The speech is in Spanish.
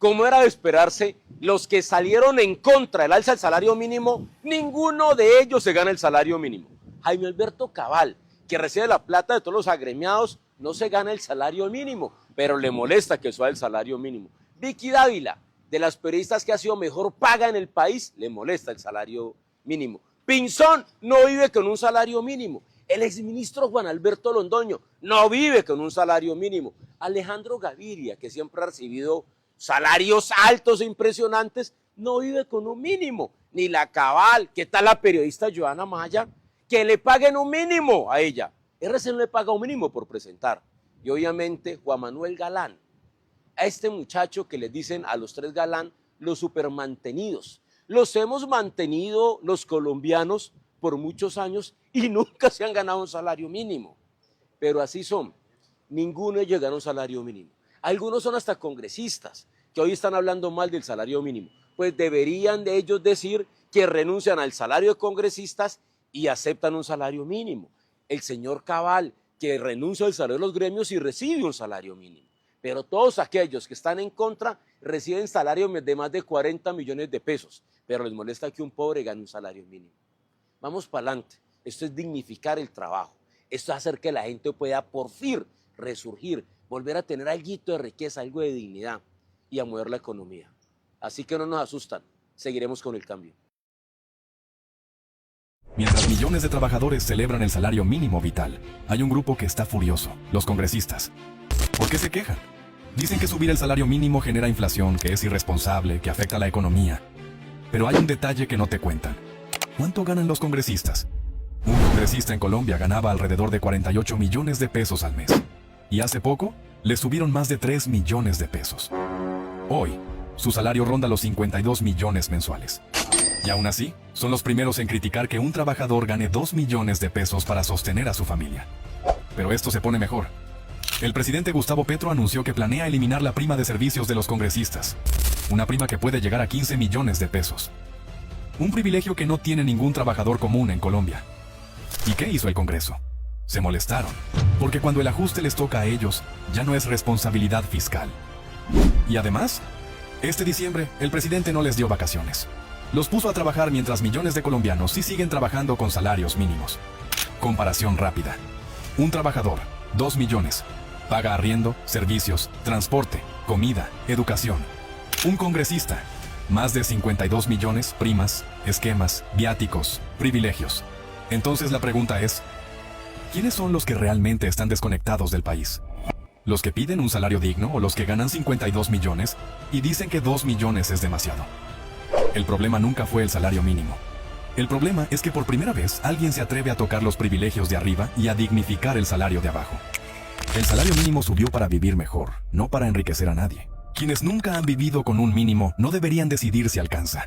Como era de esperarse, los que salieron en contra del alza del salario mínimo, ninguno de ellos se gana el salario mínimo. Jaime Alberto Cabal, que recibe la plata de todos los agremiados, no se gana el salario mínimo, pero le molesta que suba el salario mínimo. Vicky Dávila, de las periodistas que ha sido mejor paga en el país, le molesta el salario mínimo. Pinzón no vive con un salario mínimo. El exministro Juan Alberto Londoño no vive con un salario mínimo. Alejandro Gaviria, que siempre ha recibido salarios altos e impresionantes, no vive con un mínimo. Ni la Cabal, ¿qué tal la periodista Joana Maya? Que le paguen un mínimo a ella. RC no le paga un mínimo por presentar. Y obviamente Juan Manuel Galán, a este muchacho que les dicen a los tres Galán, los supermantenidos. Los hemos mantenido los colombianos por muchos años y nunca se han ganado un salario mínimo. Pero así son, ninguno de ellos gana un salario mínimo. Algunos son hasta congresistas, que hoy están hablando mal del salario mínimo. Pues deberían de ellos decir que renuncian al salario de congresistas y aceptan un salario mínimo. El señor Cabal, que renuncia al salario de los gremios y recibe un salario mínimo. Pero todos aquellos que están en contra reciben salarios de más de 40 millones de pesos, pero les molesta que un pobre gane un salario mínimo. Vamos para adelante. Esto es dignificar el trabajo. Esto es hacer que la gente pueda por fin resurgir, volver a tener algo de riqueza, algo de dignidad y a mover la economía. Así que no nos asustan, seguiremos con el cambio. Mientras millones de trabajadores celebran el salario mínimo vital, hay un grupo que está furioso, los congresistas. ¿Por qué se quejan? Dicen que subir el salario mínimo genera inflación, que es irresponsable, que afecta a la economía. Pero hay un detalle que no te cuentan. ¿Cuánto ganan los congresistas? Un congresista en Colombia ganaba alrededor de 48 millones de pesos al mes. Y hace poco, le subieron más de 3 millones de pesos. Hoy, su salario ronda los 52 millones mensuales. Y aún así, son los primeros en criticar que un trabajador gane 2 millones de pesos para sostener a su familia. Pero esto se pone mejor. El presidente Gustavo Petro anunció que planea eliminar la prima de servicios de los congresistas. Una prima que puede llegar a 15 millones de pesos. Un privilegio que no tiene ningún trabajador común en Colombia. ¿Y qué hizo el Congreso? Se molestaron, porque cuando el ajuste les toca a ellos, ya no es responsabilidad fiscal. Y además, este diciembre, el presidente no les dio vacaciones. Los puso a trabajar mientras millones de colombianos sí siguen trabajando con salarios mínimos. Comparación rápida. Un trabajador, 2 millones. Paga arriendo, servicios, transporte, comida, educación. Un congresista, más de 52 millones, primas, esquemas, viáticos, privilegios. Entonces la pregunta es, ¿quiénes son los que realmente están desconectados del país? ¿Los que piden un salario digno o los que ganan 52 millones y dicen que 2 millones es demasiado? El problema nunca fue el salario mínimo. El problema es que por primera vez alguien se atreve a tocar los privilegios de arriba y a dignificar el salario de abajo. El salario mínimo subió para vivir mejor, no para enriquecer a nadie. Quienes nunca han vivido con un mínimo no deberían decidir si alcanza.